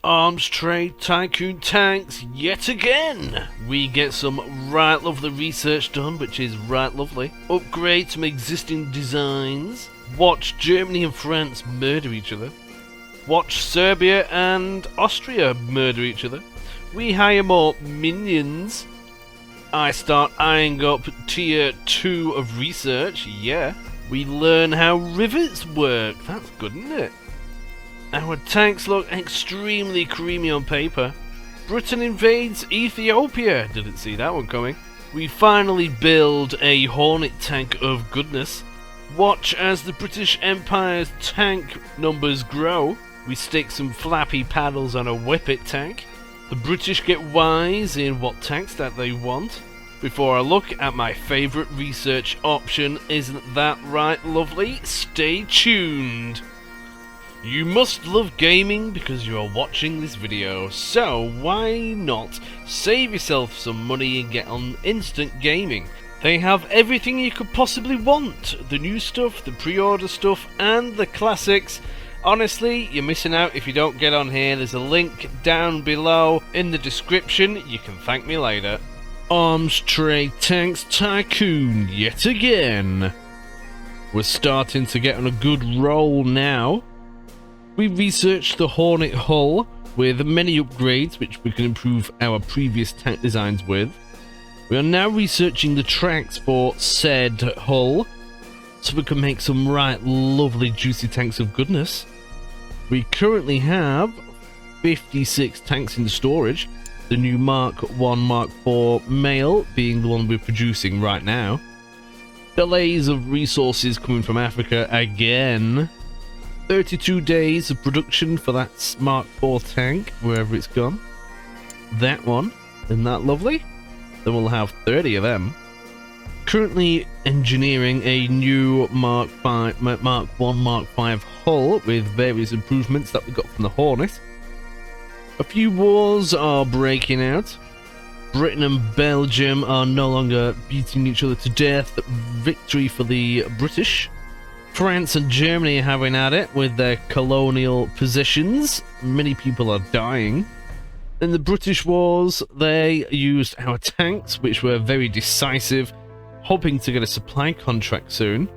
arms trade Tycoon tanks yet again. We get some right lovely research done, which is right lovely. Upgrade some existing designs. Watch Germany and France murder each other. Watch Serbia and Austria murder each other. We hire more minions. I start eyeing up tier 2 of research, yeah. We learn how rivets work, that's good, isn't it? Our tanks look extremely creamy on paper. Britain invades Ethiopia, didn't see that one coming. We finally build a Hornet tank of goodness. Watch as the British Empire's tank numbers grow. We stick some flappy paddles on a Whippet tank. The British get wise in what tanks that they want. Before I look at my favourite research option, isn't that right lovely? Stay tuned! You must love gaming because you are watching this video, so why not save yourself some money and get on instant gaming? They have everything you could possibly want. The new stuff, the pre-order stuff, and the classics. Honestly, you're missing out if you don't get on here. There's a link down below in the description. You can thank me later. Arms trade tanks Tycoon yet again. We're starting to get on a good roll now. We researched the Hornet hull with many upgrades which we can improve our previous tank designs with. We are now researching the tracks for said hull so we can make some right lovely juicy tanks of goodness. We currently have 56 tanks in storage, the new Mark 1 Mark 4 male being the one we're producing right now. Delays of resources coming from Africa again. 32 days of production for that Mark 4 tank, wherever it's gone. That one, isn't that lovely? Then we'll have 30 of them. Currently engineering a new Mark 1 Mark 5 hull with various improvements that we got from the Hornet. A few wars are breaking out. Britain and Belgium are no longer beating each other to death. Victory for the British. France and Germany are having at it with their colonial positions. Many people are dying. In the British wars, they used our tanks, which were very decisive, hoping to get a supply contract soon.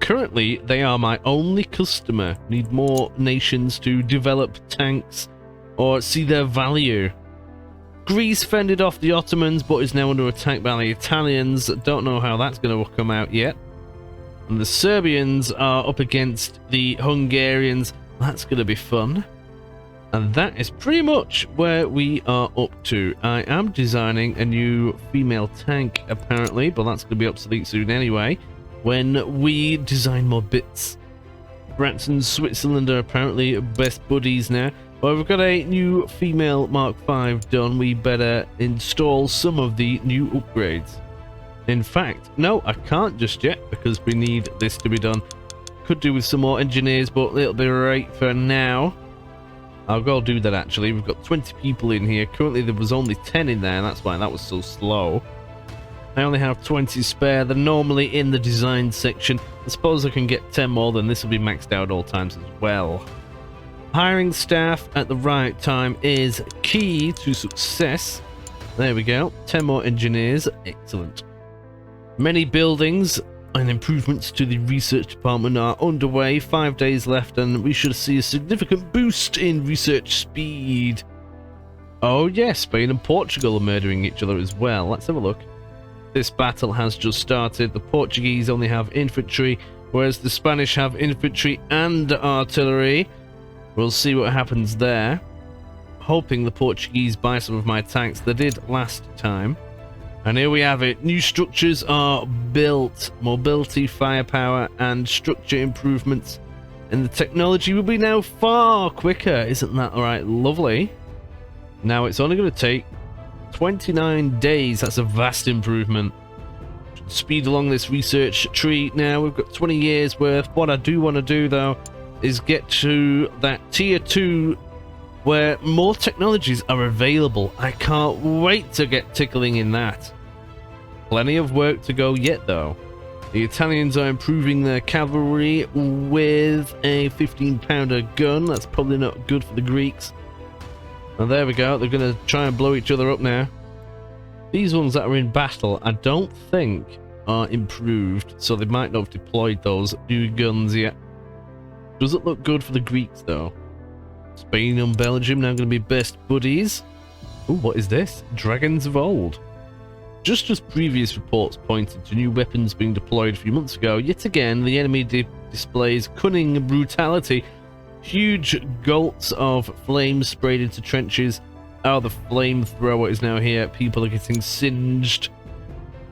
Currently, they are my only customer. Need more nations to develop tanks or see their value. Greece fended off the Ottomans, but is now under attack by the Italians. Don't know how that's going to come out yet. And the Serbians are up against the Hungarians. That's going to be fun. And that is pretty much where we are up to. I am designing a new female tank, apparently, but that's going to be obsolete soon anyway, when we design more bits. France and Switzerland are apparently best buddies now. Well, we've got a new female Mark 5 done. We better install some of the new upgrades. In fact, no, I can't just yet because we need this to be done. Could do with some more engineers, but it'll be right for now. I'll go do that actually. We've got 20 people in here. Currently there was only 10 in there, and that's why that was so slow. I only have 20 spare. They're normally in the design section. I suppose I can get 10 more, then this will be maxed out all times as well. Hiring staff at the right time is key to success. There we go. 10 more engineers. Excellent. Many buildings and improvements to the research department are underway. 5 days left and we should see a significant boost in research speed. Oh yes, Spain and Portugal are murdering each other as well. Let's have a look. This battle has just started. The Portuguese only have infantry, whereas the Spanish have infantry and artillery. We'll see what happens there. Hoping the Portuguese buy some of my tanks. They did last time. And here we have it. New structures are built. Mobility, firepower, and structure improvements. And the technology will be now far quicker. Isn't that right? Lovely. Now it's only going to take 29 days. That's a vast improvement. Speed along this research tree now. We've got 20 years worth. What I do want to do though is get to that tier 2 where more technologies are available. I can't wait to get tickling in that. Plenty of work to go yet though. The Italians are improving their cavalry with a 15-pounder gun. That's probably not good for the Greeks. And there we go. They're going to try and blow each other up now. These ones that are in battle, I don't think are improved, so they might not have deployed those new guns yet. Doesn't look good for the Greeks, though. Spain and Belgium now going to be best buddies. Ooh, what is this? Dragons of Old. Just as previous reports pointed to new weapons being deployed a few months ago, yet again the enemy displays cunning brutality. Huge gulps of flames sprayed into trenches. Oh, the flamethrower is now here. People are getting singed.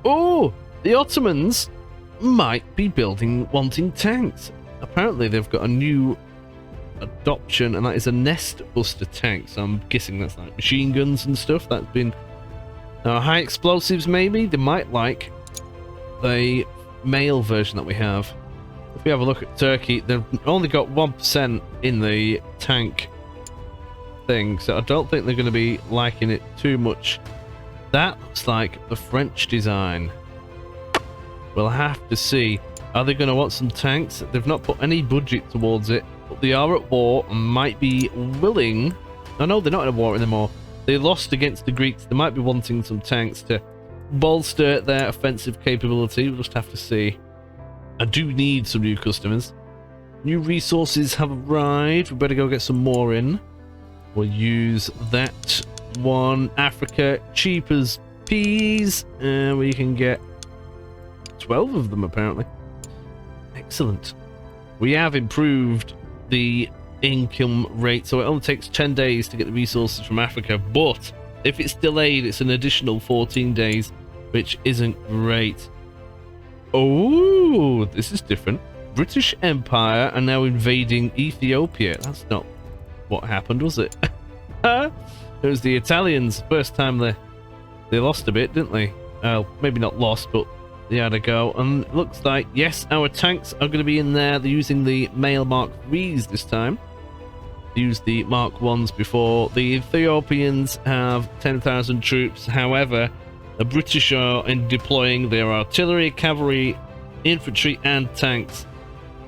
Oh, the Ottomans might be wanting tanks. Apparently they've got a new adoption, and that is a nest buster tank, so I'm guessing that's like machine guns and stuff. That's been high explosives. Maybe they might like the male version that we have. If we have a look at Turkey, they've only got 1% in the tank thing, so I don't think they're going to be liking it too much. That looks like the French design. We'll have to see. Are they going to want some tanks? They've not put any budget towards it, but they are at war and might be willing. No, they're not in a war anymore. They lost against the Greeks. They might be wanting some tanks to bolster their offensive capability. We'll just have to see. I do need some new customers. New resources have arrived. We better go get some more in. We'll use that one. Africa, cheap as peas. And we can get 12 of them, apparently. Excellent. We have improved the income rate, so it only takes 10 days to get the resources from Africa, but if it's delayed, it's an additional 14 days, which isn't great. Oh, this is different. British Empire are now invading Ethiopia. That's not what happened, was it? It was the Italians. First time they lost a bit, didn't they? Maybe not lost, but they had a go. And it looks like, yes, our tanks are going to be in there. They're using the male Mark IIIs this time. They used the Mark 1s before. The Ethiopians have 10,000 troops. However, the British are deploying their artillery, cavalry, infantry, and tanks.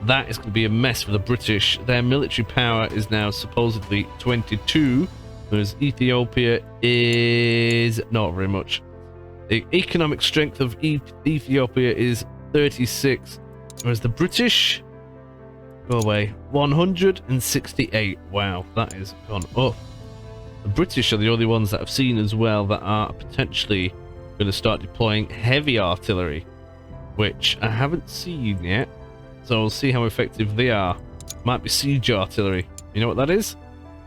That is going to be a mess for the British. Their military power is now supposedly 22, whereas Ethiopia is not very much. The economic strength of Ethiopia is 36, whereas the British, go away, 168. Wow, that has gone up. The British are the only ones that I've seen as well that are potentially going to start deploying heavy artillery, which I haven't seen yet. So we'll see how effective they are. Might be siege artillery. You know what that is?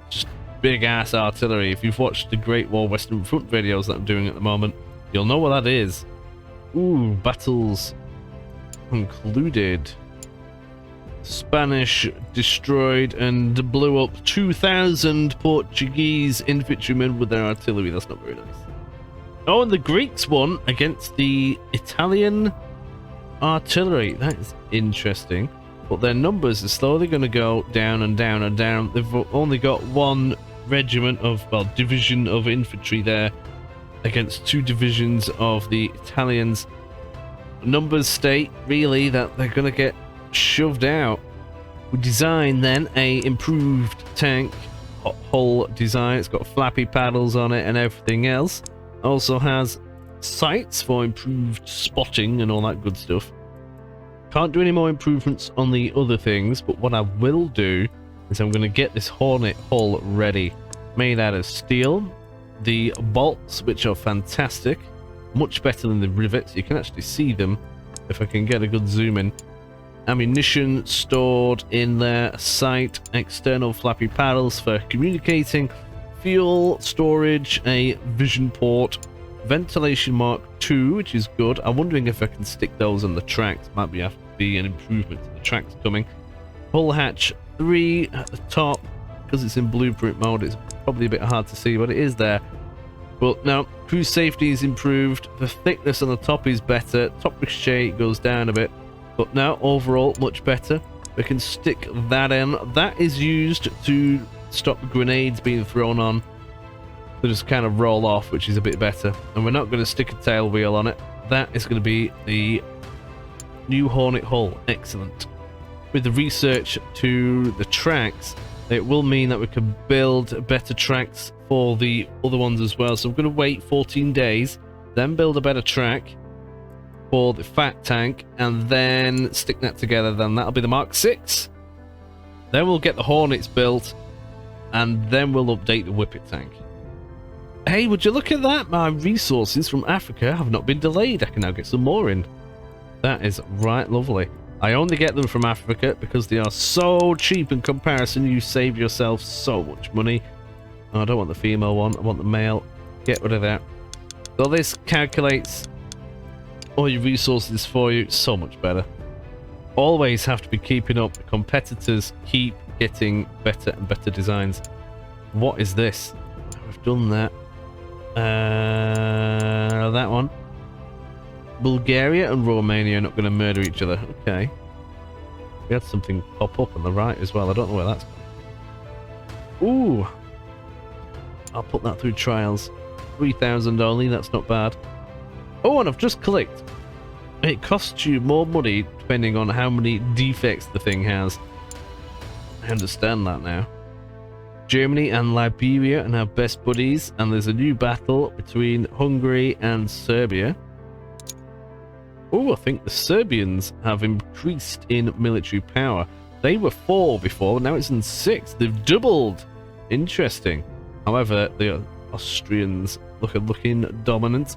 Just big ass artillery. If you've watched the Great War Western Front videos that I'm doing at the moment, you'll know what that is. Ooh, battles concluded. Spanish destroyed and blew up 2,000 Portuguese infantrymen with their artillery. That's not very nice. Oh, and the Greeks won against the Italian artillery. That is interesting. But their numbers are slowly going to go down and down and down. They've only got one regiment of, well, division of infantry there against 2 divisions of the Italians. Numbers state, really, that they're going to get shoved out. We designed then a improved tank hull design. It's got flappy paddles on it and everything else. Also has sights for improved spotting and all that good stuff. Can't do any more improvements on the other things, but what I will do is I'm going to get this Hornet hull ready. Made out of steel. The bolts, which are fantastic. Much better than the rivets. You can actually see them if I can get a good zoom in. Ammunition stored in their sight. External flappy paddles for communicating. Fuel storage, a vision port, ventilation Mark II, which is good. I'm wondering if I can stick those on the tracks. Might be have to be an improvement to the tracks coming. Hull hatch 3 at the top. Because it's in blueprint mode, it's probably a bit hard to see, but it is there. But now, crew safety is improved. The thickness on the top is better. Top ricochet goes down a bit. But now, overall, much better. We can stick that in. That is used to stop grenades being thrown on. They just kind of roll off, which is a bit better. And we're not going to stick a tail wheel on it. That is going to be the new Hornet hull. Excellent. With the research to the tracks, it will mean that we can build better tracks for the other ones as well. So I'm going to wait 14 days, then build a better track for the fat tank, and then stick that together. Then that'll be the Mark 6. Then we'll get the Hornets built, and then we'll update the Whippet tank. Hey, would you look at that? My resources from Africa have not been delayed. I can now get some more in. That is right lovely. I only get them from Africa because they are so cheap in comparison. You save yourself so much money. Oh, I don't want the female one. I want the male. Get rid of that. So this calculates all your resources for you so much better. Always have to be keeping up. Competitors keep getting better and better designs. What is this? We've done that. That one. Bulgaria and Romania are not going to murder each other. Okay. We had something pop up on the right as well. I don't know where that's going. Ooh. I'll put that through trials. 3,000 only. That's not bad. Oh, and I've just clicked. It costs you more money depending on how many defects the thing has. I understand that now. Germany and Liberia are now best buddies, and there's a new battle between Hungary and Serbia. Oh, I think the Serbians have increased in military power. They were 4 before, now it's in 6. They've doubled. Interesting. However, the Austrians looking dominant.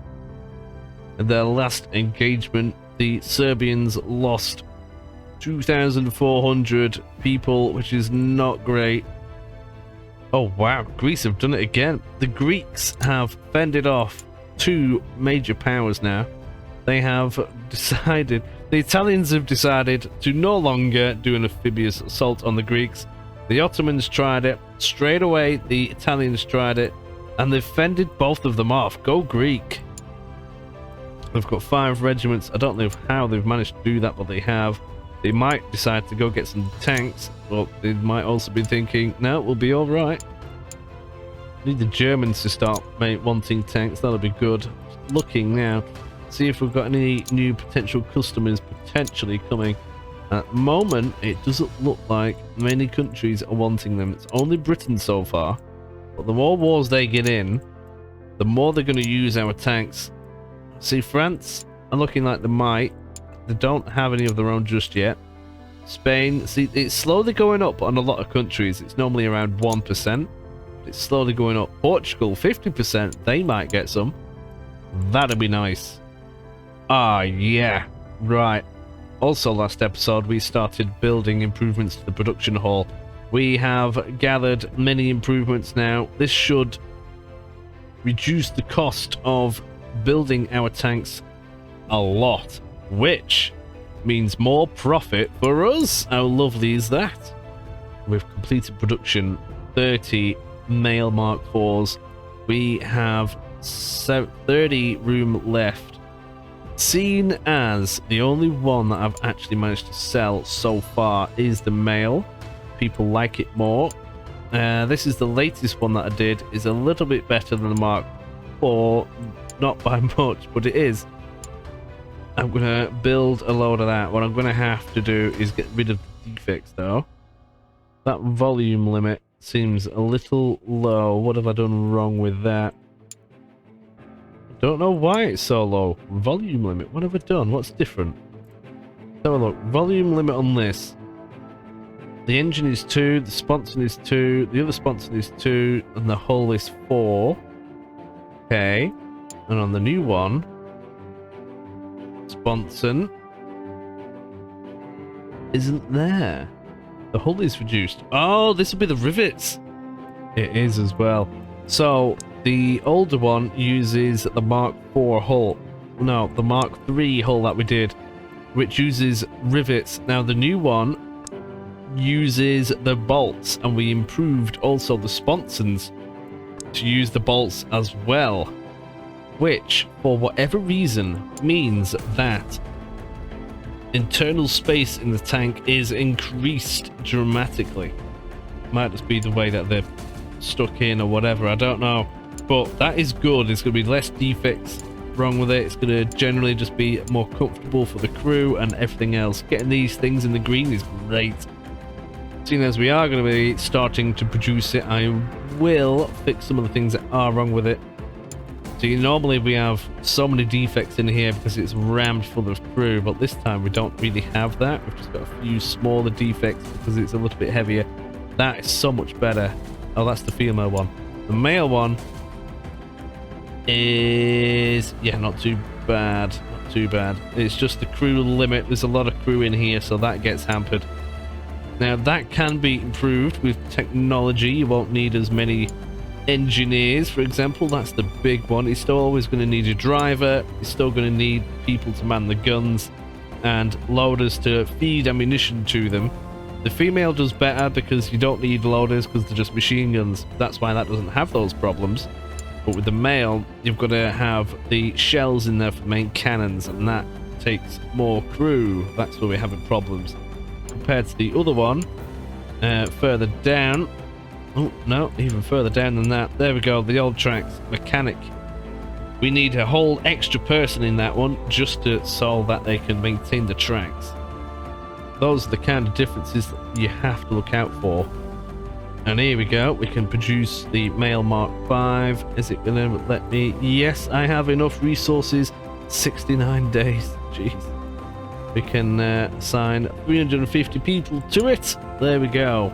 In their last engagement, the Serbians lost 2,400 people, which is not great. Oh wow, Greece have done it again. The Greeks have fended off 2 major powers now. They have decided, the Italians have decided to no longer do an amphibious assault on the Greeks. The Ottomans tried it, straight away the Italians tried it, and they've fended both of them off. Go Greek. They've got 5 regiments. I don't know how they've managed to do that, but they have. They might decide to go get some tanks, but they might also be thinking, no, we'll be alright. Need the Germans to start wanting tanks. That'll be good. Looking now, see if we've got any new potential customers potentially coming. At the moment, it doesn't look like many countries are wanting them. It's only Britain so far. But the more wars they get in, the more they're going to use our tanks. See, France are looking like they might. They don't have any of their own just yet. Spain, see, it's slowly going up on a lot of countries. It's normally around 1%. It's slowly going up. Portugal, 50%. They might get some. That'd be nice. Ah, yeah. Right. Also, last episode, we started building improvements to the production hall. We have gathered many improvements now. This should reduce the cost of building our tanks a lot, which means more profit for us. How lovely is that? We've completed production 30 male Mark IVs. We have 30 room left. Seen as the only one that I've actually managed to sell so far is the male. People like it more. This is the latest one that I did. Is a little bit better than the Mark IV. Not by much, but it is. I'm going to build a load of that. What I'm going to have to do is get rid of the defects, though. That volume limit seems a little low. What have I done wrong with that? I don't know why it's so low. Volume limit. What have I done? What's different? Let's have a look. Volume limit on this. The engine is 2. The sponson is 2. The other sponson is 2. And the hull is 4. Okay. And on the new one, sponson isn't there. The hull is reduced. Oh, this will be the rivets. It is as well. So the older one uses the Mark IV hull. No, the Mark III hull that we did, which uses rivets. Now the new one uses the bolts, and we improved also the sponsons to use the bolts as well, which for whatever reason means that internal space in the tank is increased dramatically. Might just be the way that they're stuck in or whatever, I don't know, but that is good. It's going to be less defects wrong with it. It's going to generally just be more comfortable for the crew and everything else. Getting these things in the green is great. Seeing as we are going to be starting to produce it, I will fix some of the things that are wrong with it. See, normally we have so many defects in here because it's rammed full of crew, but this time we don't really have that. We've just got a few smaller defects because it's a little bit heavier. That is so much better. Oh, that's the female one. The male one is, yeah, not too bad. Not too bad. It's just the crew limit. There's a lot of crew in here, so that gets hampered. Now, that can be improved with technology. You won't need as many engineers, for example. That's the big one. You're still always going to need a driver. You're still going to need people to man the guns and loaders to feed ammunition to them. The female does better because you don't need loaders because they're just machine guns. That's why that doesn't have those problems. But with the male, you've got to have the shells in there for the main cannons, and that takes more crew. That's where we're having problems. Compared to the other one, further down. Oh, no, even further down than that. There we go, the old tracks. Mechanic. We need a whole extra person in that one just to solve that they can maintain the tracks. Those are the kind of differences that you have to look out for. And here we go, we can produce the male Mark 5. Is it going to let me? Yes, I have enough resources. 69 days. Jeez. We can assign 350 people to it. There we go.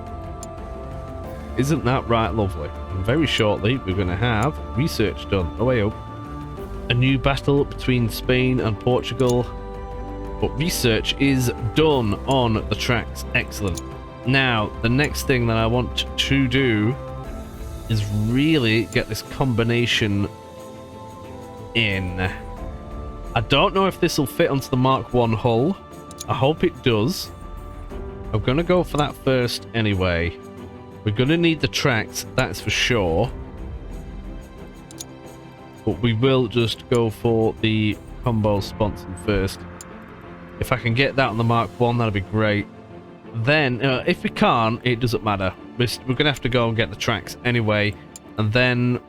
Isn't that right lovely? And very shortly, we're going to have research done. Oh, way up. A new battle between Spain and Portugal. But research is done on the tracks. Excellent. Now, the next thing that I want to do is really get this combination in. I don't know if this will fit onto the Mark 1 hull. I hope it does. I'm going to go for that first anyway. We're going to need the tracks, that's for sure. But we will just go for the combo sponsor first. If I can get that on the Mark 1, that'd be great. Then, if we can't, it doesn't matter. We're going to have to go and get the tracks anyway. And then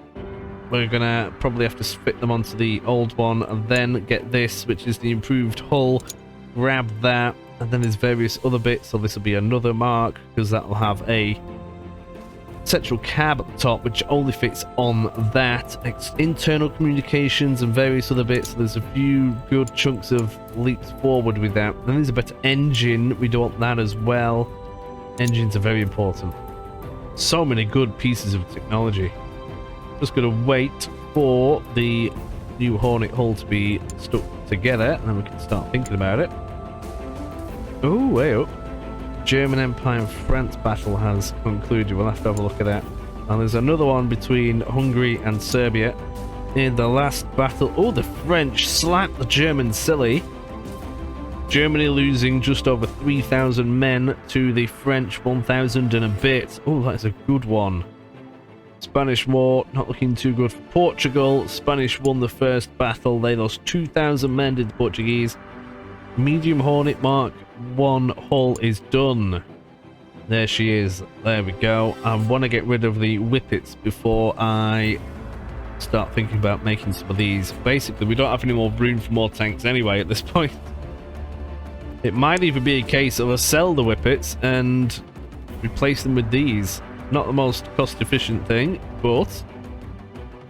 we're going to probably have to fit them onto the old one. And then get this, which is the improved hull. Grab that. And then there's various other bits. So this will be another Mark, because that will have a central cab at the top, which only fits on that. Internal communications and various other bits. So there's a few good chunks of leaps forward with that. Then there's a better engine. We don't want that as well. Engines are very important. So many good pieces of technology. Just going to wait for the new Hornet hull to be stuck together, and then we can start thinking about it. Oh, way up. German Empire and France battle has concluded. We'll have to have a look at that. And there's another one between Hungary and Serbia. In the last battle, oh, the French slapped the Germans silly. Germany losing just over 3,000 men to the French 1,000 and a bit. Oh, that's a good one. Spanish War, not looking too good for Portugal. Spanish won the first battle. They lost 2,000 men to the Portuguese. Medium Hornet Mark 1 hull is done. There she is. There we go. I want to get rid of the whippets before I start thinking about making some of these. Basically, we don't have any more room for more tanks anyway at this point. It might even be a case of us sell the whippets and replace them with these. Not the most cost-efficient thing, but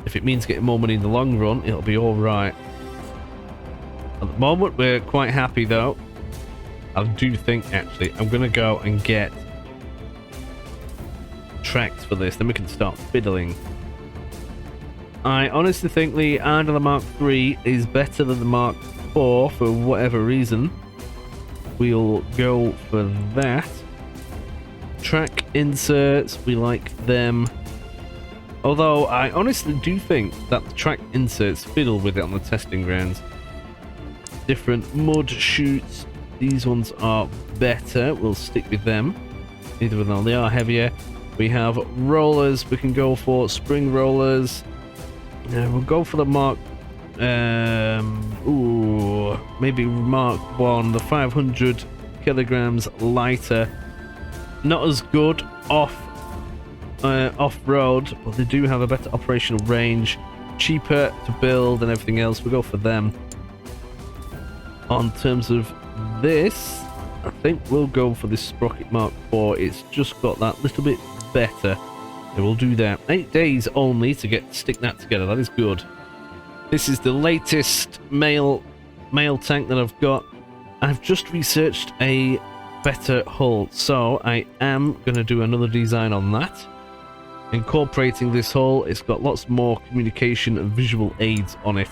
if it means getting more money in the long run, it'll be alright. At the moment, we're quite happy though. I do think, actually, I'm going to go and get tracks for this, then we can start fiddling. I honestly think the Idler Mark III is better than the Mark IV for whatever reason. We'll go for that. Track inserts, we like them. Although, I honestly do think that the track inserts fiddle with it on the testing grounds. Different mud chutes. These ones are better. We'll stick with them. Either of them, they are heavier. We have rollers. We can go for spring rollers. We'll go for the Mark. Maybe Mark 1. The 500 kilograms lighter. Not as good off-road, but they do have a better operational range. Cheaper to build and everything else. We'll go for them. On terms of this, I think we'll go for this Sprocket Mark IV. It's just got that little bit better. So we'll do that. 8 days only to stick that together. That is good. This is the latest male tank that I've got. I've just researched a better hull, so I am going to do another design on that. Incorporating this hull, it's got lots more communication and visual aids on it.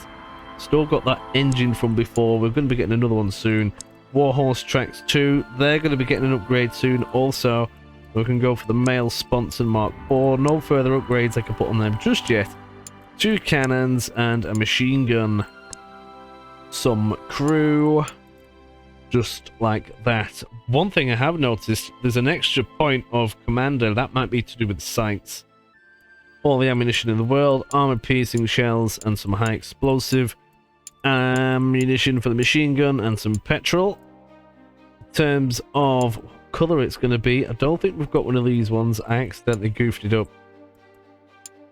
Still got that engine from before. We're going to be getting another one soon. Warhorse Tracks 2, they're going to be getting an upgrade soon. Also, we can go for the male Sponson Mark IV. No further upgrades I can put on them just yet. 2 cannons and a machine gun. Some crew. Just like that. One thing I have noticed, there's an extra point of commander. That might be to do with sights. All the ammunition in the world, armor-piercing shells, and some high explosive ammunition for the machine gun, and some petrol. In terms of what colour it's going to be, I don't think we've got one of these ones. I accidentally goofed it up.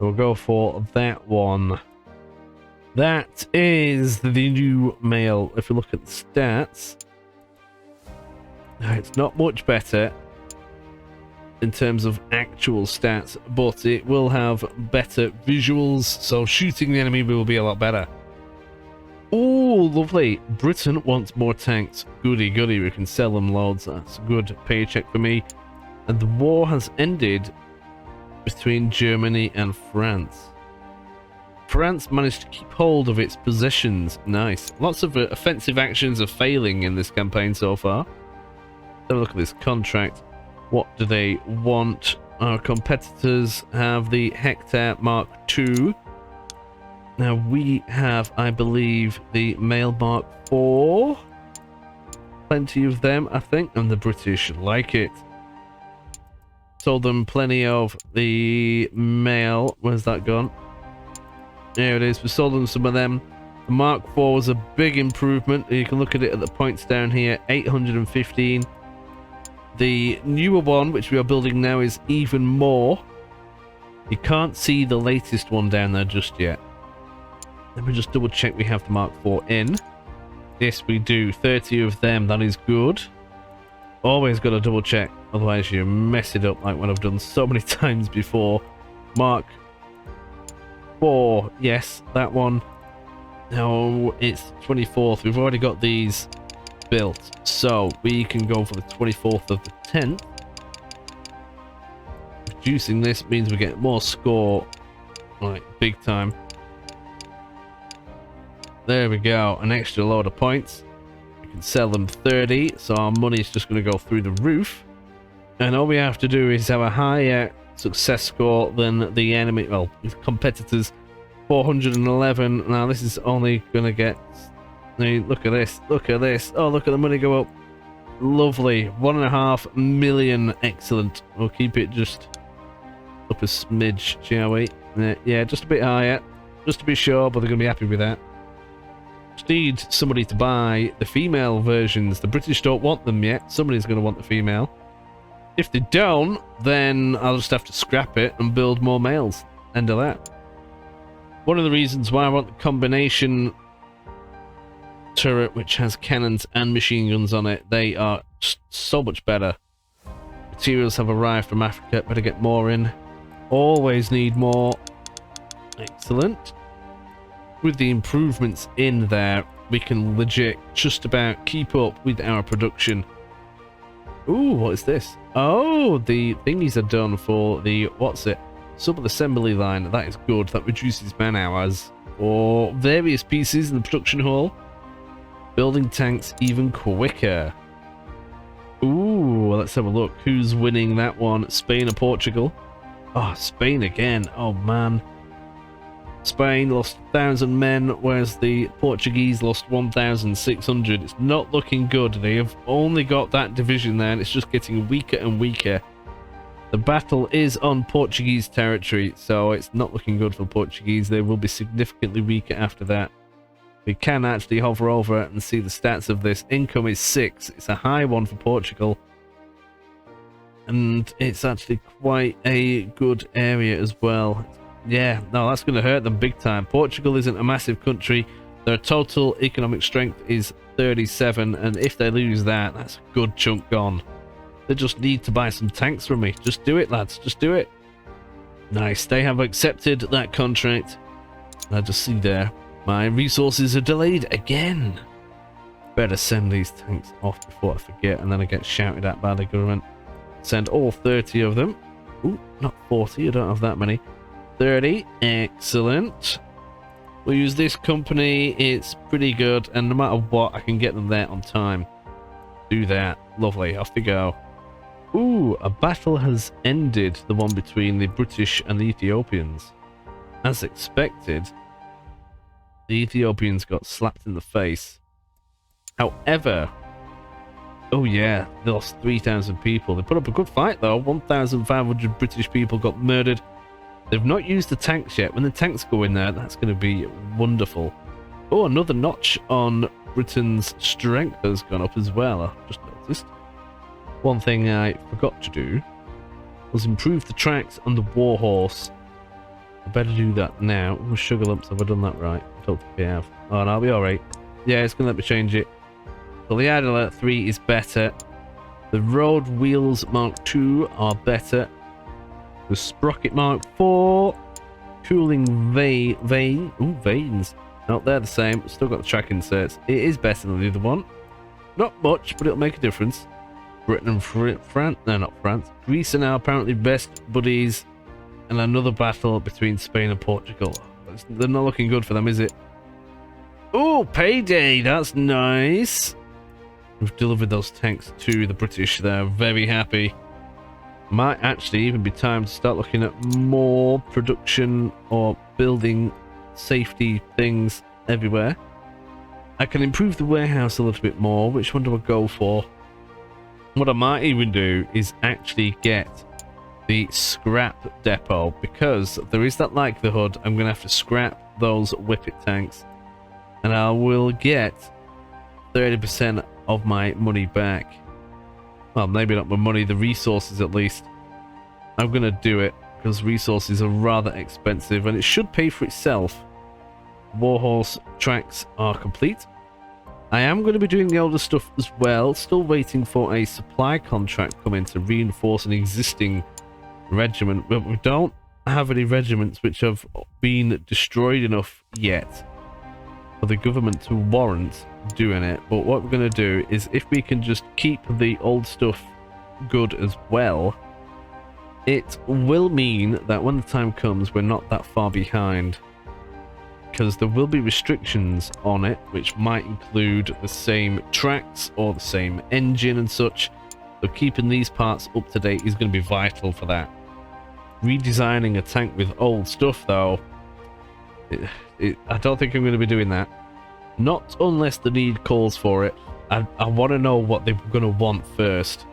We'll go for that one. That is the new male. If you look at the stats, it's not much better in terms of actual stats, but it will have better visuals, so shooting the enemy will be a lot better. Oh, lovely. Britain wants more tanks. Goody goody, we can sell them loads. That's a good paycheck for me. And the war has ended between Germany and France. France managed to keep hold of its possessions. Nice. Lots of offensive actions are failing in this campaign so far. Have a look at this contract. What do they want? Our competitors have the Hector Mark II. Now we have, I believe, the male Mark IV. Plenty of them, I think, and the British like it. Sold them plenty of the male. Where's that gone? There it is. We sold them some of them. The Mark IV was a big improvement. You can look at it at the points down here. 815. The newer one, which we are building now, is even more. You can't see the latest one down there just yet. Let me just double check we have the Mark IV in. Yes, we do. 30 of them. That is good. Always got to double check, otherwise you mess it up like what I've done so many times before. Mark IV. Yes, that one. No, it's 24th. We've already got these built, so we can go for the 24th of the 10th. Reducing this means we get more score, like big time. There we go, an extra load of points. We can sell them 30, so our money is just going to go through the roof. And all we have to do is have a higher success score than the enemy, well, competitors. 411. Now this is only going to get... Look at this, look at this. Oh, look at the money go up. Lovely. 1.5 million. Excellent. We'll keep it just up a smidge, shall we? Yeah, just a bit higher, just to be sure, but they're going to be happy with that. Just need somebody to buy the female versions. The British don't want them yet. Somebody's going to want the female. If they don't, then I'll just have to scrap it and build more males. End of that. One of the reasons why I want the combination turret, which has cannons and machine guns on it, they are just so much better. Materials have arrived from Africa, better get more in. Always need more. Excellent. With the improvements in there, we can legit just about keep up with our production. Ooh, what is this? Oh, the thingies are done for the, what's it? Sub-assembly line. That is good. That reduces man hours for various pieces in the production hall. Building tanks even quicker. Ooh, let's have a look. Who's winning that one? Spain or Portugal? Oh, Spain again. Oh, man. Spain lost 1,000 men, whereas the Portuguese lost 1,600. It's not looking good. They have only got that division there, and it's just getting weaker and weaker. The battle is on Portuguese territory, so it's not looking good for Portuguese. They will be significantly weaker after that. We can actually hover over it and see the stats of this. Income is 6. It's a high one for Portugal. And it's actually quite a good area as well. Yeah, no, that's going to hurt them big time. Portugal isn't a massive country. Their total economic strength is 37, and if they lose that, that's a good chunk gone. They just need to buy some tanks from me. Just do it, lads. Just do it. Nice. They have accepted that contract. I just see there. My resources are delayed again. Better send these tanks off before I forget, and then I get shouted at by the government. Send all 30 of them. Ooh, not 40. I don't have that many. 30. Excellent. We'll use this company. It's pretty good, and no matter what, I can get them there on time. Do that. Lovely. Off we go. Ooh, a battle has ended, the one between the British and the Ethiopians. As expected, the Ethiopians got slapped in the face. However, oh yeah, they lost 3,000 people. They put up a good fight though. 1,500 British people got murdered. They've not used the tanks yet. When the tanks go in there, that's going to be wonderful. Oh, another notch on Britain's strength has gone up as well, I just noticed. One thing I forgot to do was improve the tracks on the warhorse. I better do that now. Oh, sugar lumps, have I done that right? I don't think I have. Oh, no, I'll be alright. Yeah, it's going to let me change it. So the Idler 3 is better. The Road Wheels Mark II are better. The Sprocket Mark IV. Cooling veins. No, they're the same. Still got the track inserts. It is better than the other one. Not much, but it'll make a difference. Britain and France. No, not France. Greece are now apparently best buddies. And another battle between Spain and Portugal. They're not looking good for them, is it? Oh, payday. That's nice. We've delivered those tanks to the British. They're very happy. Might actually even be time to start looking at more production or building safety things everywhere. I can improve the warehouse a little bit more. Which one do I go for? What I might even do is actually get the scrap depot, because there is that likelihood I'm going to have to scrap those Whippet tanks, and I will get 30% of my money back. Well, maybe not my money, the resources at least. I'm going to do it because resources are rather expensive and it should pay for itself. Warhorse tracks are complete. I am going to be doing the older stuff as well. Still waiting for a supply contract coming to reinforce an existing regiment, but we don't have any regiments which have been destroyed enough yet for the government to warrant doing it. But what we're going to do is, if we can just keep the old stuff good as well, it will mean that when the time comes we're not that far behind, because there will be restrictions on it which might include the same tracks or the same engine and such. So keeping these parts up to date is going to be vital for that. Redesigning a tank with old stuff though, I don't think I'm going to be doing that. Not unless the need calls for it. I want to know what they're going to want first.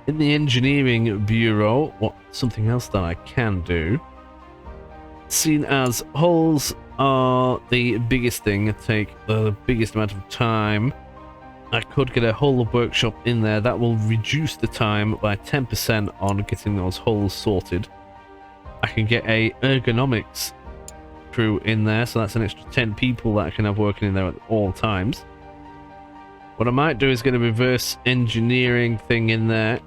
In the engineering bureau, something else that I can do, seen as hulls are the biggest thing, take the biggest amount of time, I could get a hull workshop in there. That will reduce the time by 10% on getting those hulls sorted. I can get a ergonomics crew in there, so that's an extra 10 people that I can have working in there at all times. What I might do is get a reverse engineering thing in there,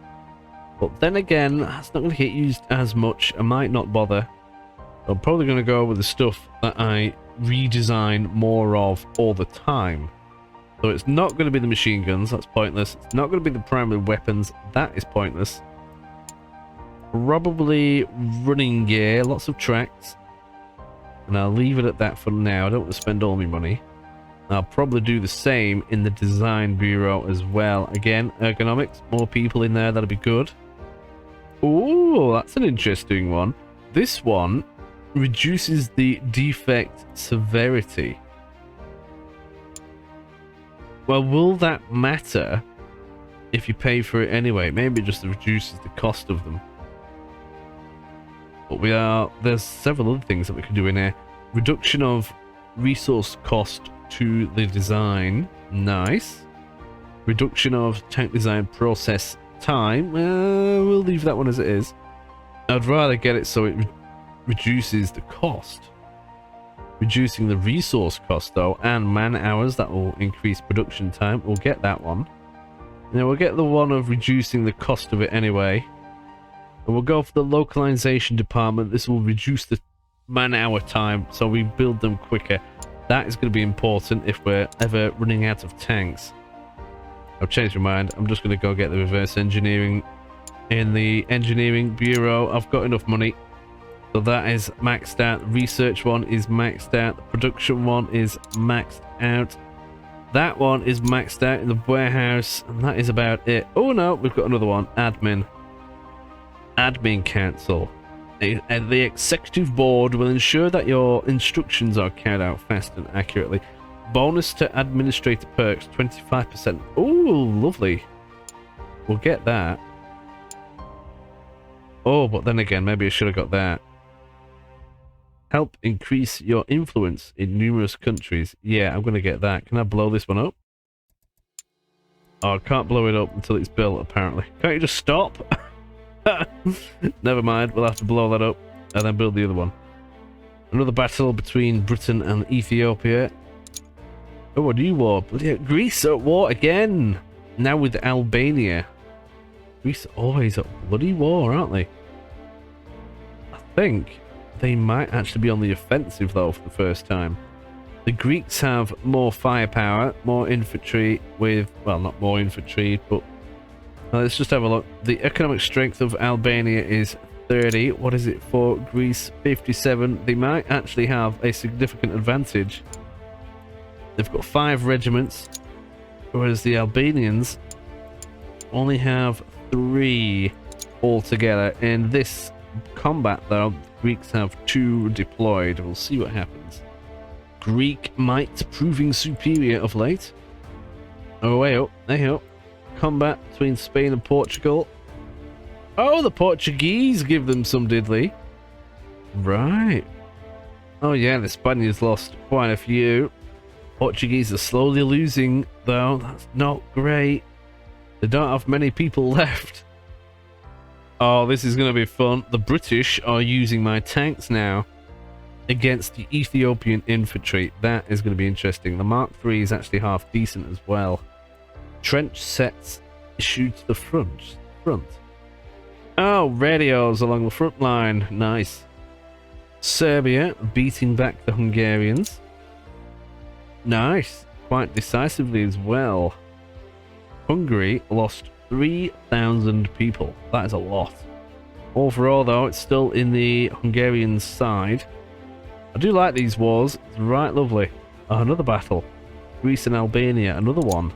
but then again, that's not going to get used as much. I might not bother. I'm probably going to go with the stuff that I redesign more of all the time. So it's not going to be the machine guns, that's pointless. It's not going to be the primary weapons, that is pointless. Probably running gear, lots of tracks. And I'll leave it at that for now. I don't want to spend all my money. I'll probably do the same in the design bureau as well. Again, ergonomics, more people in there, that'll be good. Oh, that's an interesting one. This one reduces the defect severity. Well, will that matter if you pay for it anyway? Maybe it just reduces the cost of them. But there's several other things that we can do in here. Reduction of resource cost to the design. Nice. Reduction of tank design process time. We'll leave that one as it is. I'd rather get it so it reduces the cost. reducing the resource cost though, and man hours. That will increase production time. We'll get that one. Now we'll get the one of reducing the cost of it anyway. And we'll go for the localization department. This will reduce the man hour time, so we build them quicker. That is going to be important if we're ever running out of tanks. I've changed my mind. I'm just going to go get the reverse engineering in the engineering bureau. I've got enough money. So that is maxed out. The research one is maxed out. The production one is maxed out. That one is maxed out in the warehouse. And that is about it. Oh no, we've got another one. Admin. Admin Council. The executive board will ensure that your instructions are carried out fast and accurately. Bonus to administrator perks, 25%. Oh, lovely. We'll get that. Oh, but then again, maybe I should have got that. Help increase your influence in numerous countries. Yeah, I'm going to get that. Can I blow this one up? Oh, I can't blow it up until it's built, apparently. Can't you just stop? Never mind, we'll have to blow that up and then build the other one. Another battle between Britain and Ethiopia. Oh, a new war. Greece at war again. Now with Albania. Greece always at bloody war, aren't they? I think they might actually be on the offensive though for the first time. The Greeks have more firepower, more infantry with, well, not more infantry, but let's just have a look. The economic strength of Albania is 30. What is it for Greece? 57. They might actually have a significant advantage. They've got 5 regiments, whereas the Albanians only have 3 altogether. In this combat, though, the Greeks have 2 deployed. We'll see what happens. Greek might proving superior of late. Oh, way up. Hey up. Combat between Spain and Portugal. Oh, the Portuguese give them some diddly. Right. Oh yeah, the Spaniards lost quite a few. Portuguese are slowly losing, though. That's not great. They don't have many people left. Oh, this is going to be fun. The British are using my tanks now against the Ethiopian infantry. That is going to be interesting. The Mark III is actually half decent as well. Trench sets issued to the front. Oh, radios along the front line. Nice. Serbia beating back the Hungarians. Nice. Quite decisively as well. Hungary lost 3,000 people. That is a lot. Overall, though, it's still in the Hungarian side. I do like these wars. It's right lovely. Oh, another battle. Greece and Albania. Another one.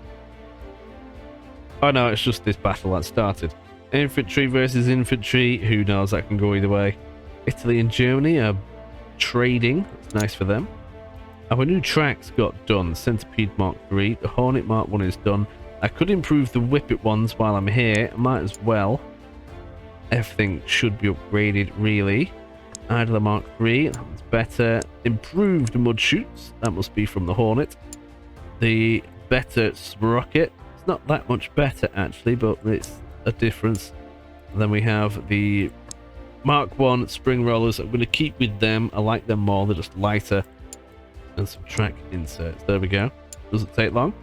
Oh no, it's just this battle that started. Infantry versus infantry. Who knows? That can go either way. Italy and Germany are trading. It's nice for them. Our new tracks got done. Centipede Mark III. The Hornet Mark 1 is done. I could improve the Whippet ones while I'm here. I might as well. Everything should be upgraded, really. Idler Mark III. That one's better. Improved mud shoots. That must be from the Hornet. The better sprocket. It's not that much better, actually, but it's a difference. And then we have the Mark 1 spring rollers. I'm going to keep with them. I like them more. They're just lighter. And some track inserts. There we go. Doesn't take long.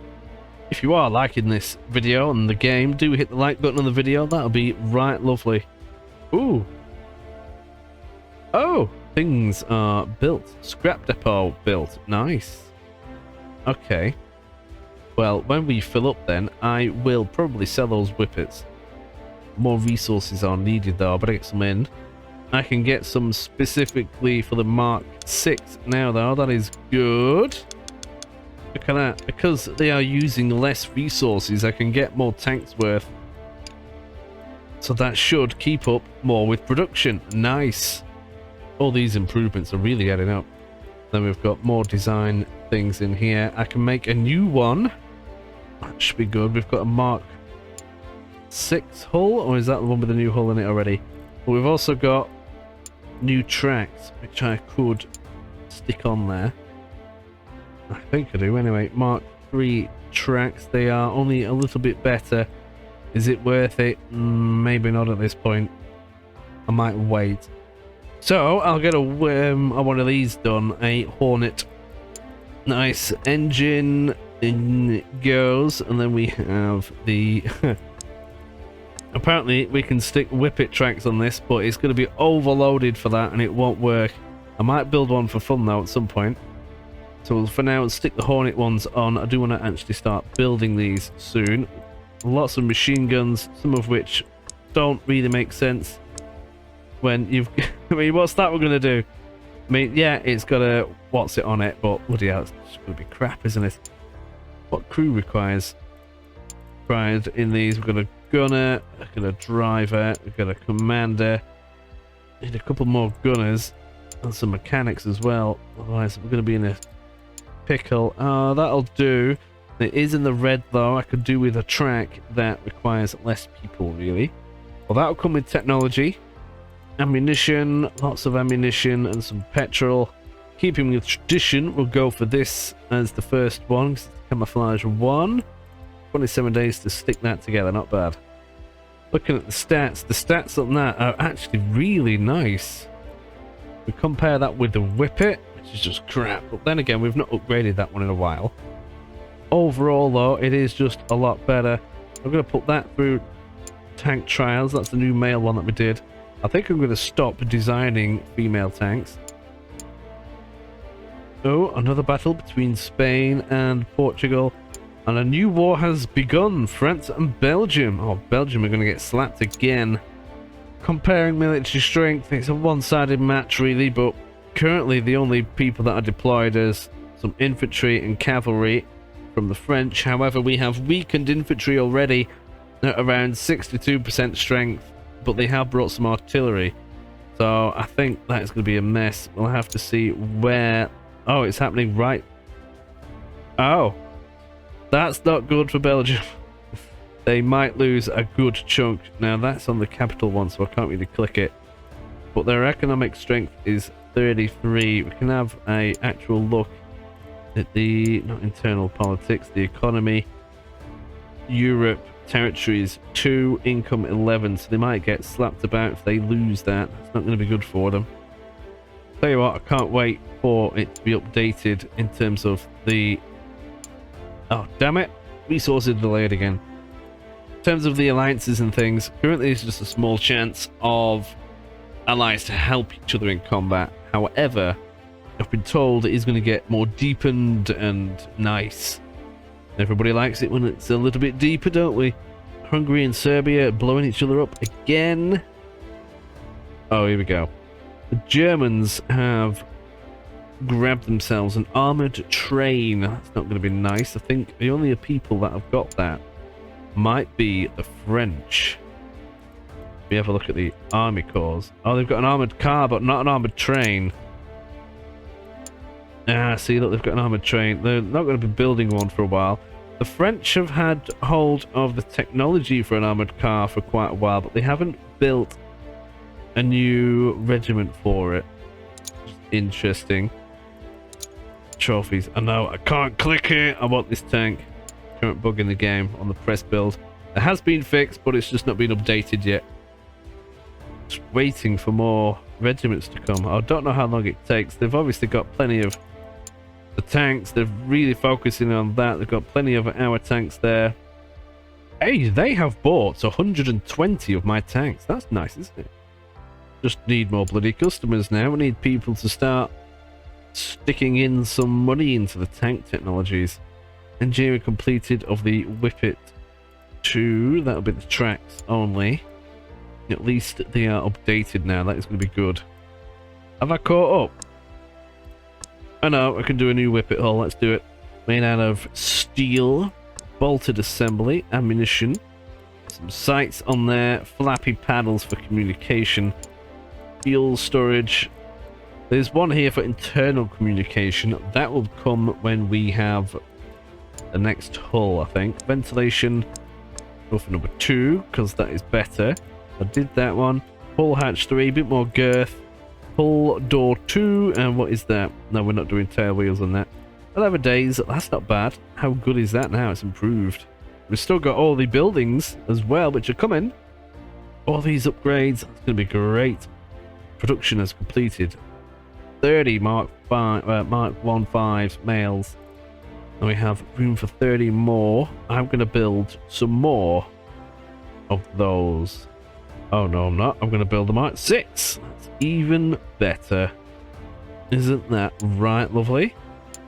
If you are liking this video and the game, do hit the like button on the video. That'll be right lovely. Ooh. Oh, things are built. Scrap depot built. Nice. Okay. Well, when we fill up then, I will probably sell those whippets. More resources are needed though. I better get some in. I can get some specifically for the Mark 6 now though. That is good. Look at that. Because they are using less resources, I can get more tanks worth. So that should keep up more with production. Nice. All these improvements are really adding up. Then we've got more design things in here. I can make a new one. That should be good. We've got a Mark 6 hull, or is that the one with the new hull in it already? But we've also got new tracks, which I could stick on there. I think I do anyway. Mark 3 tracks. They are only a little bit better. Is it worth it? Maybe not at this point. I might wait. So I'll get a one of these done, a Hornet. Nice engine in goes, and then we have the apparently we can stick whippet tracks on this, but it's going to be overloaded for that and it won't work. I might build one for fun though at some point. So for now, let's stick the Hornet ones on. I do want to actually start building these soon. Lots of machine guns, some of which don't really make sense when you've I mean, what's that we're going to do? I mean, yeah, it's got a what's it on it, but bloody hell, it's just going to be crap, isn't it? What crew requires? Required in these, we've got a gunner, we've got a driver, we've got a commander. Need a couple more gunners and some mechanics as well. Otherwise, we're going to be in a pickle. Oh, that'll do. It is in the red though. I could do with a track that requires less people, really. Well, that'll come with technology. Ammunition, lots of ammunition and some petrol. Keeping with tradition, we'll go for this as the first one. Camouflage 1. 27 days to stick that together, not bad. Looking at the stats on that are actually really nice. We compare that with the Whippet, which is just crap. But then again, we've not upgraded that one in a while. Overall, though, it is just a lot better. I'm going to put that through tank trials. That's the new male one that we did. I think I'm going to stop designing female tanks. Oh, another battle between Spain and Portugal. And a new war has begun. France and Belgium. Oh, Belgium are going to get slapped again. Comparing military strength, it's a one-sided match, really. But currently, the only people that are deployed is some infantry and cavalry from the French. However, we have weakened infantry already at around 62% strength. But they have brought some artillery. So I think that's going to be a mess. We'll have to see where... Oh, it's happening right... Oh. That's not good for Belgium. They might lose a good chunk. Now, that's on the capital one, so I can't really click it. But their economic strength is 33. We can have a actual look at the... Not internal politics, the economy. Europe. Territories 2, income 11, so they might get slapped about if they lose that. It's not going to be good for them. Tell you what, I can't wait for it to be updated in terms of the... Oh, damn it. Resources delayed again. In terms of the alliances and things, currently it's just a small chance of allies to help each other in combat. However, I've been told it is going to get more deepened and nice. Everybody likes it when it's a little bit deeper, don't we? Hungary and Serbia are blowing each other up again. Oh, here we go. The Germans have grabbed themselves an armoured train. That's not going to be nice. I think the only people that have got that might be the French. We have a look at the army corps. Oh, they've got an armoured car, but not an armoured train. Ah, see, look, they've got an armoured train. They're not going to be building one for a while. The French have had hold of the technology for an armoured car for quite a while, but they haven't built a new regiment for it. Interesting. Trophies. I know, I can't click it. I want this tank. Current bug in the game on the press build. It has been fixed, but it's just not been updated yet. Just waiting for more regiments to come. I don't know how long it takes. They've obviously got plenty of the tanks. They're really focusing on that. They've got plenty of our tanks there. Hey, they have bought 120 of my tanks. That's nice, isn't it? Just need more bloody customers now. We need people to start sticking in some money into the tank technologies. Engineering completed of the Whippet 2. That'll be the tracks only. At least they are updated now. That is going to be good. Have I caught up? I know, I can do a new Whippet hull. Let's do it. Made out of steel, bolted assembly, ammunition, some sights on there, flappy paddles for communication, fuel storage. There's one here for internal communication. That will come when we have the next hull, I think. Ventilation, go for number 2, because that is better. I did that one. Hull hatch 3, a bit more girth. Hull door 2, and what is that? No, we're not doing tail wheels on that. 11 days, that's not bad. How good is that now? It's improved. We've still got all the buildings as well, which are coming. All these upgrades, it's going to be great. production has completed 30 Mark 1.5 males. And we have room for 30 more. I'm going to build some more of those. Oh no, I'm not. I'm going to build them Mark 6. That's even better. Isn't that right, lovely?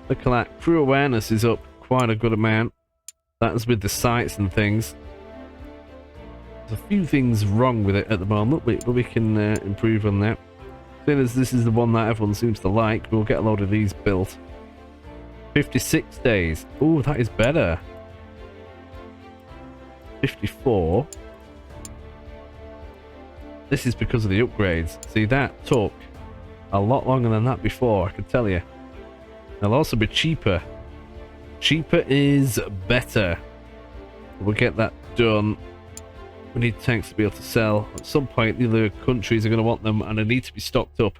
Look at that. Crew awareness is up quite a good amount. That's with the sights and things. There's a few things wrong with it at the moment, but we can improve on that. Seeing as this is the one that everyone seems to like, we'll get a load of these built. 56 days. Oh, that is better. 54. This is because of the upgrades. See, that took a lot longer than that before, I can tell you. They'll also be cheaper. Cheaper is better. We'll get that done. We need tanks to be able to sell. At some point, the other countries are going to want them, and they need to be stocked up.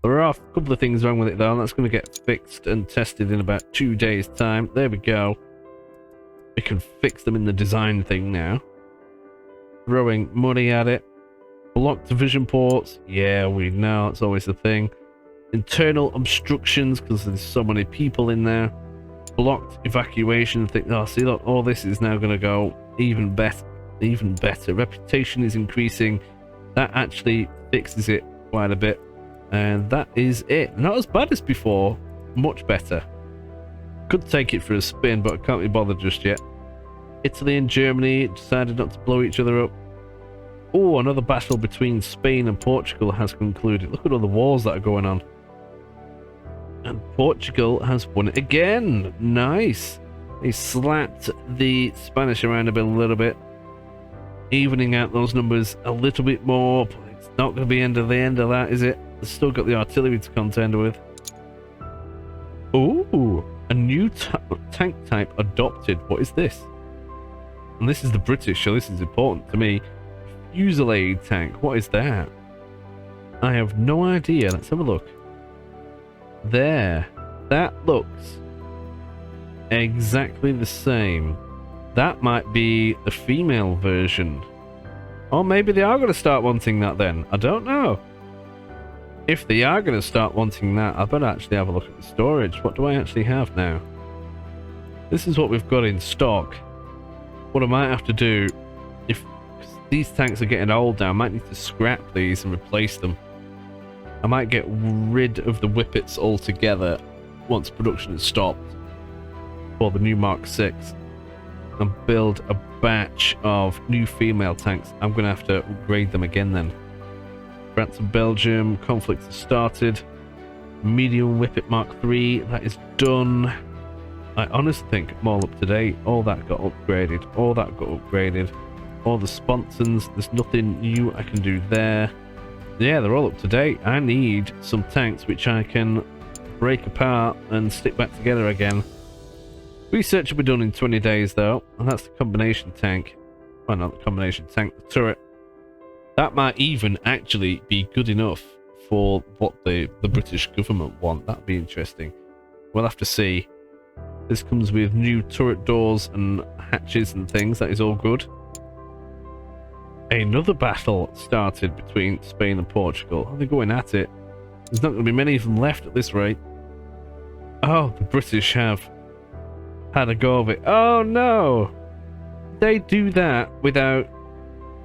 There are a couple of things wrong with it, though, and that's going to get fixed and tested in about 2 days' time. There we go. We can fix them in the design thing now. Throwing money at it. Blocked division ports. Yeah, we know. It's always the thing. Internal obstructions, because there's so many people in there. Blocked evacuation. Think, oh, see, look, all this is now going to go even better. Even better. Reputation is increasing. That actually fixes it quite a bit. And that is it. Not as bad as before. Much better. Could take it for a spin, but I can't be bothered just yet. Italy and Germany decided not to blow each other up. Oh, another battle between Spain and Portugal has concluded. Look at all the wars that are going on. And Portugal has won it again. Nice. They slapped the Spanish around a little bit. Evening out those numbers a little bit more. But it's not going to be the end of that, is it? They've still got the artillery to contend with. Ooh, a new tank type adopted. What is this? And this is the British, so this is important to me. Fusillade tank. What is that? I have no idea. Let's have a look. There. That looks exactly the same. That might be the female version. Or maybe they are going to start wanting that then. I don't know. If they are going to start wanting that, I better actually have a look at the storage. What do I actually have now? This is what we've got in stock. What I might have to do, if these tanks are getting old now, I might need to scrap these and replace them. I might get rid of the whippets altogether once production is stopped for the new Mark 6 and build a batch of new female tanks. I'm going to have to upgrade them again then. France and Belgium, conflict has started. Medium Whippet Mark 3, that is done. I honestly think I'm all up to date. All that got upgraded. All that got upgraded. All the sponsons, there's nothing new I can do there. Yeah, they're all up to date. I need some tanks which I can break apart and stick back together again. Research will be done in 20 days though, and that's the combination tank. Well, not the combination tank, the turret. That might even actually be good enough for what the British government want. That'd be interesting. We'll have to see. This comes with new turret doors and hatches and things. That is all good. Another battle started between Spain and Portugal. They're going at it. There's not going to be many of them left at this rate. Oh, the British have had a go of it. Oh no! They do that without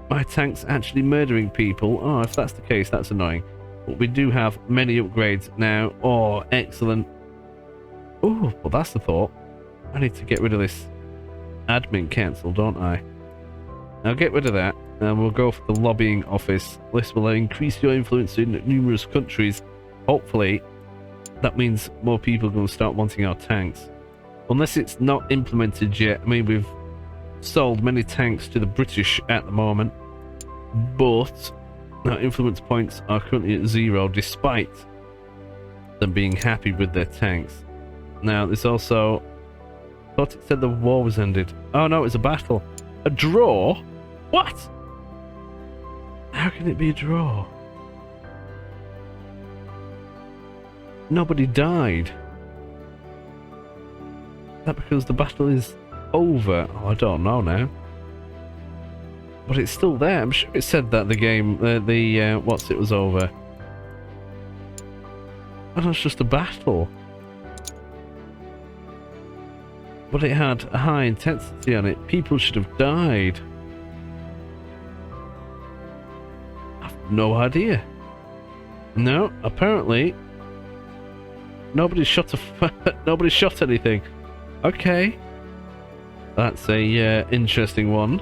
my tanks actually murdering people. Oh, if that's the case, that's annoying. But we do have many upgrades now. Oh, excellent. Oh, well, that's the thought. I need to get rid of this admin cancel, don't I? I'll get rid of that, and we'll go for the lobbying office. This will increase your influence in numerous countries. Hopefully, that means more people are going to start wanting our tanks. Unless it's not implemented yet. I mean, we've sold many tanks to the British at the moment, but our influence points are currently at 0 despite them being happy with their tanks. Now there's also, I thought it said the war was ended. Oh no, it's a battle. A draw? What? How can it be a draw? Nobody died. Is that because the battle is over? Oh, I don't know now. But it's still there. I'm sure it said that the game, what's it was over. Oh, that's just a battle. But it had a high intensity on it. People should have died. I've no idea. No, apparently nobody shot nobody shot anything. Okay, that's a interesting one.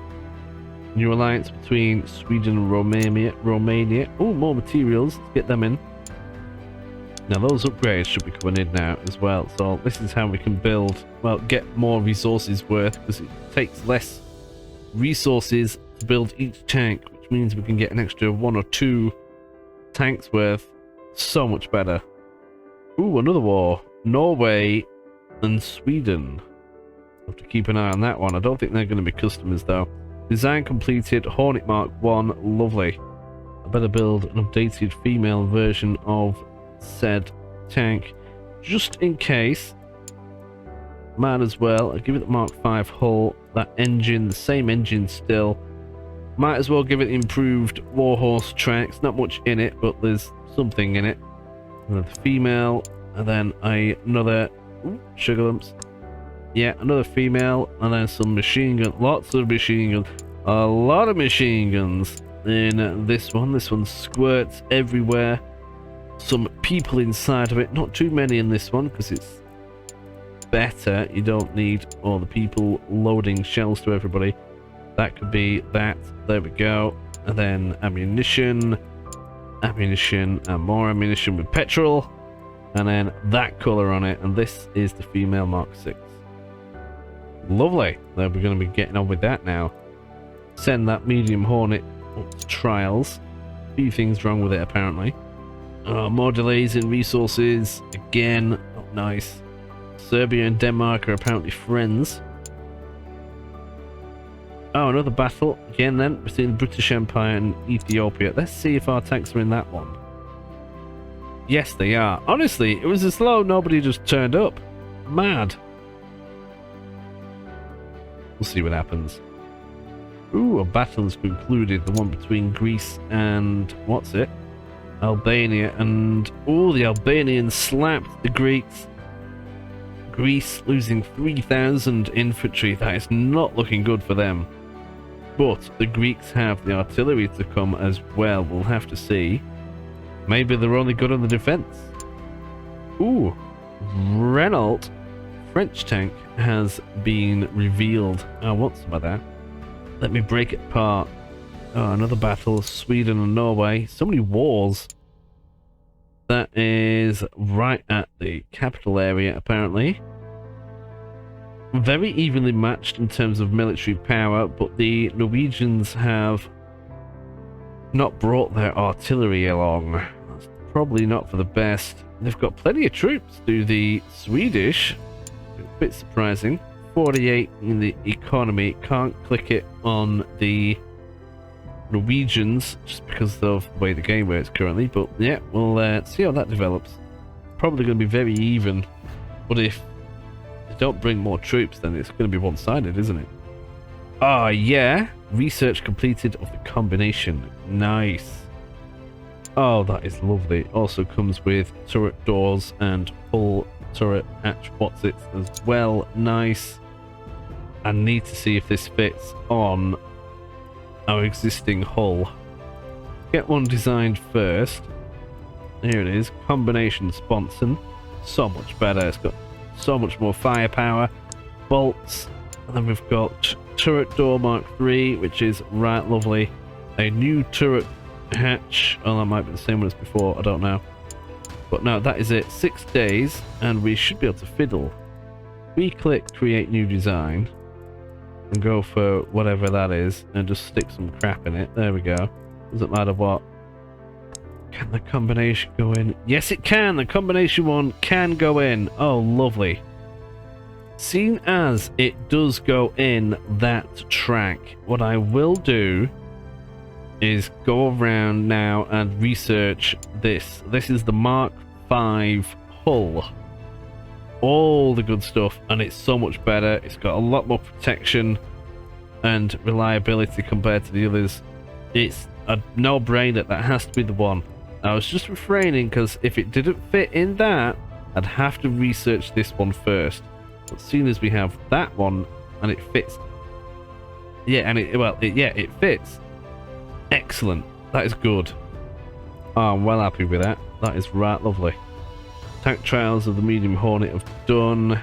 New alliance between Sweden and Romania. Oh, more materials. Let's get them in. Now those upgrades should be coming in now as well. So this is how we can build, well, get more resources worth, because it takes less resources to build each tank, which means we can get an extra 1 or 2 tanks worth. So much better. Ooh, another war. Norway and Sweden. Have to keep an eye on that one. I don't think they're going to be customers though. Design completed. Hornet Mark 1. Lovely. I better build an updated female version of said tank just in case. Might as well. I'll give it the Mark 5 hull. That engine, the same engine still. Might as well give it improved warhorse tracks. Not much in it, but there's something in it. Another female, and then another sugar lumps. Yeah, another female, and then some machine gun. Lots of machine guns. A lot of machine guns in this one. This one squirts everywhere. Some people inside of it. Not too many in this one because it's better. You don't need all the people loading shells to everybody. That could be that. There we go. And then ammunition, ammunition, and more ammunition with petrol. And then that colour on it. And this is the female Mark 6. Lovely. We're going to be getting on with that now. Send that medium Hornet up to trials. A few things wrong with it apparently. More delays in resources. Again, not nice. Serbia and Denmark are apparently friends. Oh, another battle again then between the British Empire and Ethiopia. Let's see if our tanks are in that one. Yes, they are. Honestly, it was as though nobody just turned up. Mad. We'll see what happens. Ooh, a battle has concluded. The one between Greece and what's it? Albania. And oh, the Albanians slapped the Greeks. Greece losing 3,000 infantry. That is not looking good for them. But the Greeks have the artillery to come as well. We'll have to see. Maybe they're only good on the defense. Ooh, Renault French tank has been revealed. I want some of that. Let me break it apart. Oh, another battle. Sweden and Norway. So many wars. That is right at the capital area, apparently. Very evenly matched in terms of military power, but the Norwegians have not brought their artillery along. That's probably not for the best. They've got plenty of troops. Do the Swedish, a bit surprising. 48 in the economy. Can't click it on the Norwegians just because of the way the game works currently, but yeah, we'll see how that develops. Probably going to be very even, but if they don't bring more troops, then it's going to be one-sided, isn't it? Ah, yeah. Research completed of the combination. Nice. Oh, that is lovely. Also comes with turret doors and full turret hatch what's-it as well. Nice. I need to see if this fits on our existing hull. Get one designed first. Here it is. Combination sponson. So much better. It's got so much more firepower. Bolts. And then we've got turret door Mark 3, which is right lovely. A new turret hatch. Oh, that might be the same one as before. I don't know. But no, that is it. 6 days. And we should be able to fiddle. We click create new design. And go for whatever that is. And just stick some crap in it. There we go. Doesn't matter what. Can the combination go in? Yes, it can. The combination one can go in. Oh, lovely. Seeing as it does go in that track, what I will do is go around now and research this. This is the Mark 5 hull. All the good stuff, and it's so much better. It's got a lot more protection and reliability compared to the others. It's a no-brainer. That has to be the one. I was just refraining because if it didn't fit in that, I'd have to research this one first. But as soon as we have that one and it fits, yeah, and it fits. Excellent. That is good. Oh, I'm well happy with that. That is right lovely. Tank trials of the medium Hornet have done.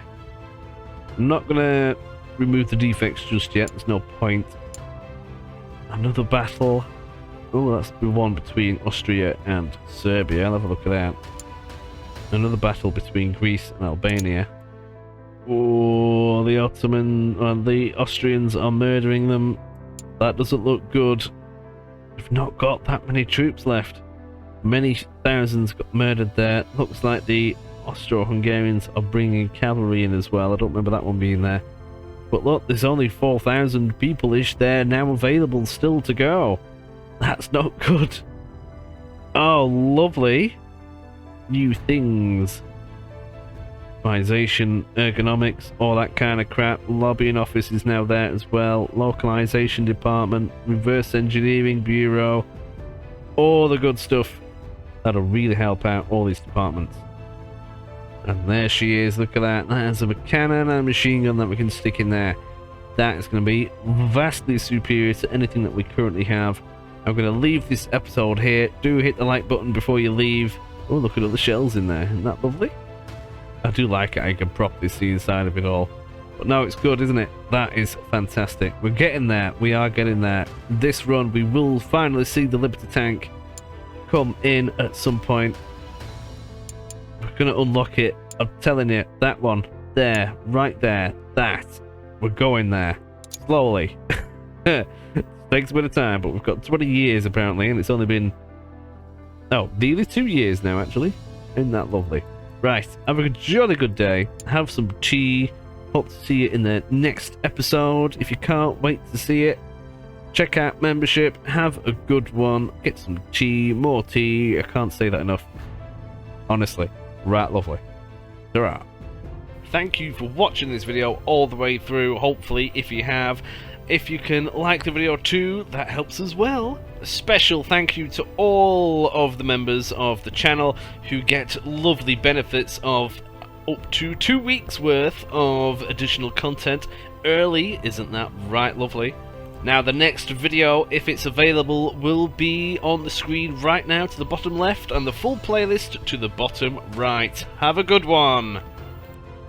I'm not gonna remove the defects just yet. There's no point. Another battle. Oh, that's the one between Austria and Serbia. I'll have a look at that. Another battle between Greece and Albania. Oh, the the Austrians are murdering them. That doesn't look good. We've not got that many troops left. Many thousands got murdered there. Looks like the Austro-Hungarians are bringing cavalry in as well. I don't remember that one being there. But look, there's only 4,000 people-ish there now available still to go. That's not good. Oh, lovely. New things. Optimization, ergonomics, all that kind of crap. Lobbying office is now there as well. Localization department, reverse engineering bureau. All the good stuff that'll really help out all these departments. And there she is, look at that. That's a cannon and a machine gun that we can stick in there. That is going to be vastly superior to anything that we currently have. I'm going to leave this episode here. Do hit the like button before you leave. Oh, look at all the shells in there. Isn't that lovely? I do like it. I can properly see inside of it all. But no, it's good, isn't it? That is fantastic. We're getting there. We are getting there. This run, we will finally see the Liberty tank come in at some point. We're going to unlock it. I'm telling you, that one. There. Right there. That. We're going there. Slowly. Takes a bit of time, but we've got 20 years apparently, and it's only been... oh, nearly 2 years now, actually. Isn't that lovely? Right, have a jolly good day. Have some tea. Hope to see you in the next episode. If you can't wait to see it, check out membership. Have a good one. Get some tea, more tea. I can't say that enough. Honestly, right lovely. Ta-ra. Thank you for watching this video all the way through. Hopefully, if you have, if you can like the video too, that helps as well. A special thank you to all of the members of the channel who get lovely benefits of up to 2 weeks worth of additional content early. Isn't that right lovely? Now the next video, if it's available, will be on the screen right now to the bottom left, and the full playlist to the bottom right. Have a good one.